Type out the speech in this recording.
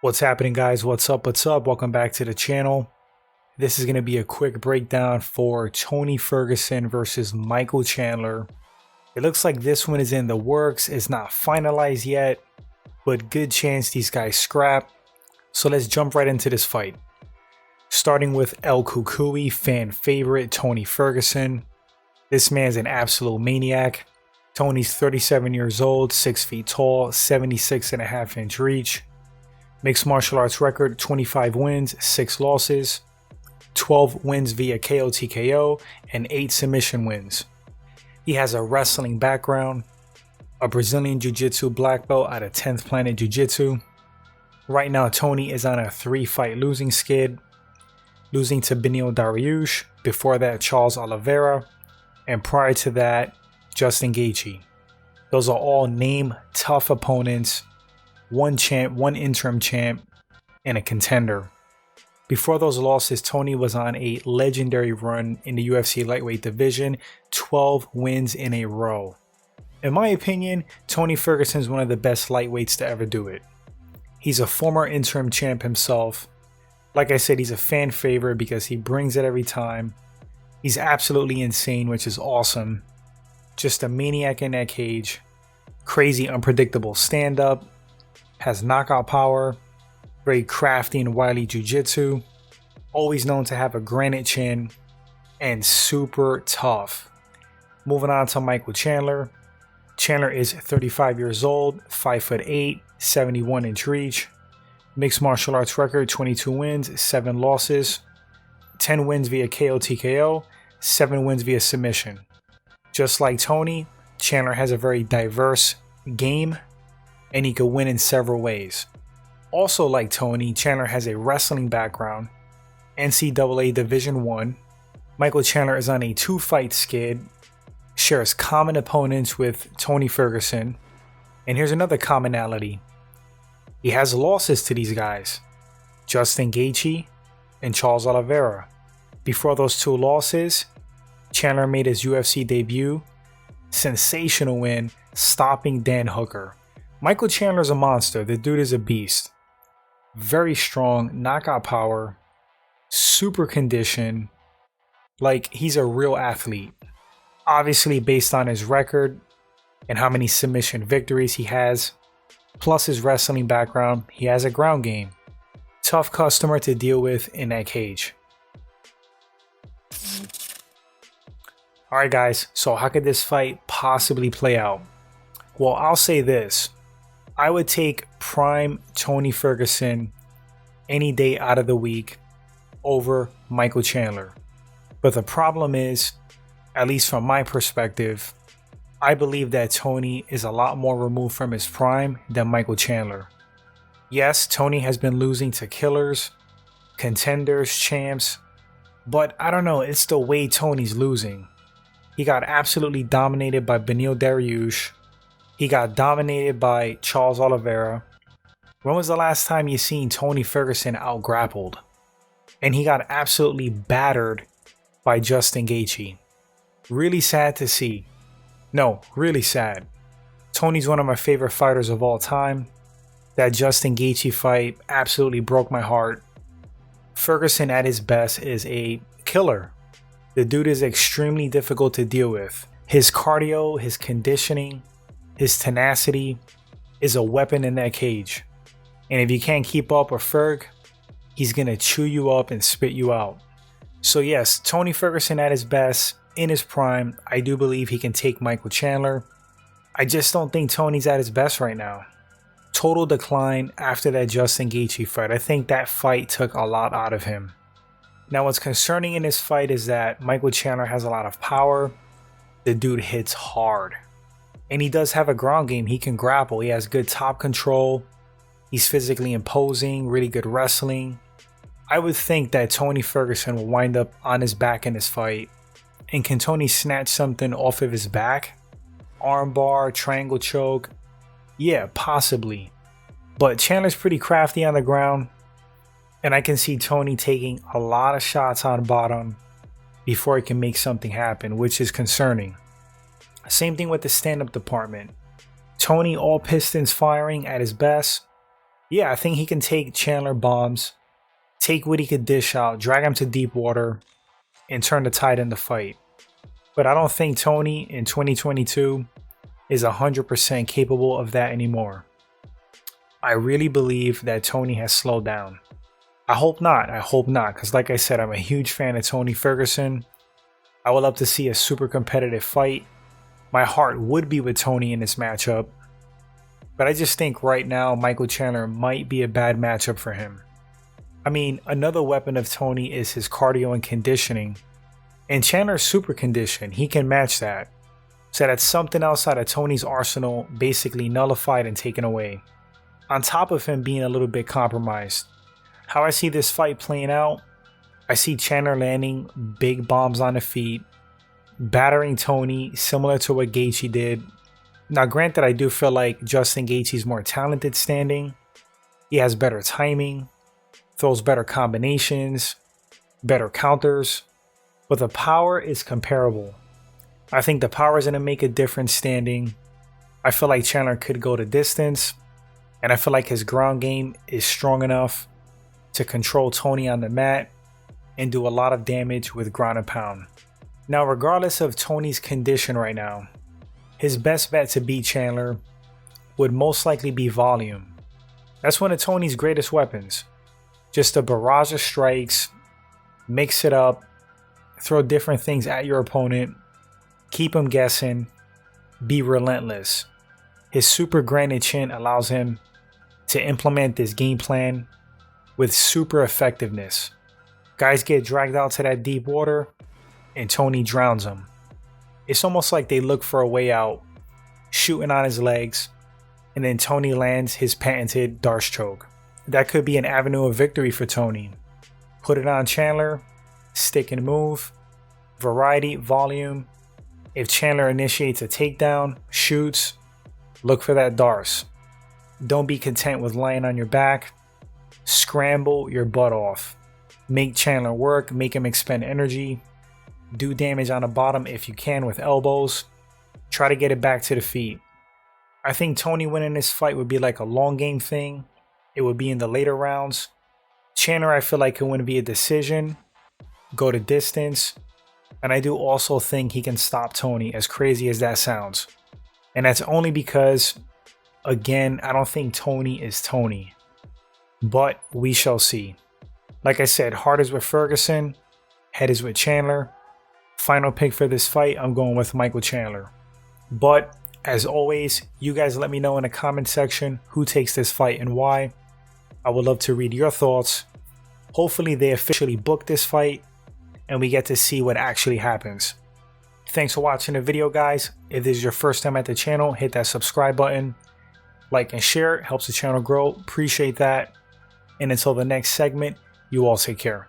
What's happening, guys? What's up? Welcome back to the channel. This is going to be a quick breakdown for Tony Ferguson versus Michael Chandler. It looks like this one is in the works. It's not finalized yet, but good chance these guys scrap. So let's jump right into this fight. Starting with El Cucuy, fan favorite Tony Ferguson. This man's an absolute maniac. Tony's 37 years old, 6 feet tall, 76.5-inch reach. Mixed martial arts record, 25 wins, 6 losses, 12 wins via KO TKO, and 8 submission wins. He has a wrestling background, a Brazilian Jiu-Jitsu black belt out of 10th Planet Jiu-Jitsu. Right now, Tony is on a 3-fight losing skid, losing to Beneil Dariush, before that Charles Oliveira, and prior to that, Justin Gaethje. Those are all name tough opponents, one champ, one interim champ, and a contender. Before those losses, Tony was on a legendary run in the UFC lightweight division, 12 wins in a row. In my opinion, Tony Ferguson is one of the best lightweights to ever do it. He's a former interim champ himself. Like I said, he's a fan favorite because he brings it every time. He's absolutely insane, which is awesome. Just a maniac in that cage. Crazy, unpredictable stand-up. Has knockout power. Very crafty and wily jiu-jitsu. Always known to have a granite chin. And super tough. Moving on to Michael Chandler. Chandler is 35 years old, 5'8", 71-inch reach. Mixed martial arts record, 22 wins, 7 losses. 10 wins via KO TKO, 7 wins via submission. Just like Tony, Chandler has a very diverse game, and he could win in several ways. Also like Tony, Chandler has a wrestling background, NCAA Division I. Michael Chandler is on a 2-fight skid, shares common opponents with Tony Ferguson, and here's another commonality. He has losses to these guys, Justin Gaethje and Charles Oliveira. Before those 2 losses, Chandler made his UFC debut, sensational win, stopping Dan Hooker. Michael Chandler's a monster. The dude is a beast. Very strong, knockout power, super conditioned. Like, he's a real athlete. Obviously, based on his record and how many submission victories he has, plus his wrestling background, he has a ground game. Tough customer to deal with in that cage. Alright guys, so how could this fight possibly play out? Well, I'll say this. I would take prime Tony Ferguson any day out of the week over Michael Chandler. But the problem is, at least from my perspective, I believe that Tony is a lot more removed from his prime than Michael Chandler. Yes, Tony has been losing to killers, contenders, champs, but I don't know, it's the way Tony's losing. He got absolutely dominated by Beneil Dariush. He got dominated by Charles Oliveira. When was the last time you seen Tony Ferguson out-grappled? And he got absolutely battered by Justin Gaethje. Really sad to see. No, really sad. Tony's one of my favorite fighters of all time. That Justin Gaethje fight absolutely broke my heart. Ferguson at his best is a killer. The dude is extremely difficult to deal with. His cardio, his conditioning, his tenacity is a weapon in that cage. And if you can't keep up with Ferg, he's gonna chew you up and spit you out. So yes, Tony Ferguson at his best, in his prime, I do believe he can take Michael Chandler. I just don't think Tony's at his best right now. Total decline after that Justin Gaethje fight. I think that fight took a lot out of him. Now what's concerning in this fight is that Michael Chandler has a lot of power. The dude hits hard. And he does have a ground game. He can grapple. He has good top control. He's physically imposing, really good wrestling. I would think that Tony Ferguson will wind up on his back in this fight. And can Tony snatch something off of his back? Armbar, triangle choke? Yeah, possibly. But Chandler's pretty crafty on the ground. And I can see Tony taking a lot of shots on bottom before he can make something happen, which is concerning. Same thing with the stand-up department. Tony all pistons firing at his best. Yeah, I think he can take Chandler bombs, take what he could dish out, drag him to deep water, and turn the tide in the fight. But I don't think Tony in 2022 is 100% capable of that anymore. I really believe that Tony has slowed down. I hope not, because like I said, I'm a huge fan of Tony Ferguson. I would love to see a super competitive fight. My heart would be with Tony in this matchup. But I just think right now, Michael Chandler might be a bad matchup for him. I mean, another weapon of Tony is his cardio and conditioning. And Chandler's super conditioned, he can match that. So that's something outside of Tony's arsenal basically nullified and taken away. On top of him being a little bit compromised. How I see this fight playing out, I see Chandler landing big bombs on the feet, battering Tony similar to what Gaethje did. Now granted, I do feel like Justin Gaethje's more talented standing. He has better timing, throws better combinations, better counters, but the power is comparable. I think the power is going to make a difference standing. I feel like Chandler could go the distance, and I feel like his ground game is strong enough to control Tony on the mat and do a lot of damage with ground and pound. Now, regardless of Tony's condition right now, his best bet to beat Chandler would most likely be volume. That's one of Tony's greatest weapons. Just a barrage of strikes, mix it up, throw different things at your opponent, keep him guessing, be relentless. His super granite chin allows him to implement this game plan with super effectiveness. Guys get dragged out to that deep water and Tony drowns them. It's almost like they look for a way out, shooting on his legs, and then Tony lands his patented Darce choke. That could be an avenue of victory for Tony. Put it on Chandler, stick and move, variety, volume. If Chandler initiates a takedown, shoots, look for that Darce. Don't be content with lying on your back. Scramble your butt off. Make Chandler work, make him expend energy. Do damage on the bottom if you can with elbows. Try to get it back to the feet. I think Tony winning this fight would be like a long game thing. It would be in the later rounds. Chandler, I feel like, could win via decision, go the distance, and I do also think he can stop Tony, as crazy as that sounds. And that's only because, again, I don't think Tony is Tony. But we shall see. Like I said, heart is with Ferguson, head is with Chandler. Final pick for this fight, I'm going with Michael Chandler. But as always, you guys let me know in the comment section who takes this fight and why. I would love to read your thoughts. Hopefully they officially book this fight and we get to see what actually happens. Thanks for watching the video, guys. If this is your first time at the channel, hit that subscribe button. Like and share, it helps the channel grow. Appreciate that. And until the next segment, you all take care.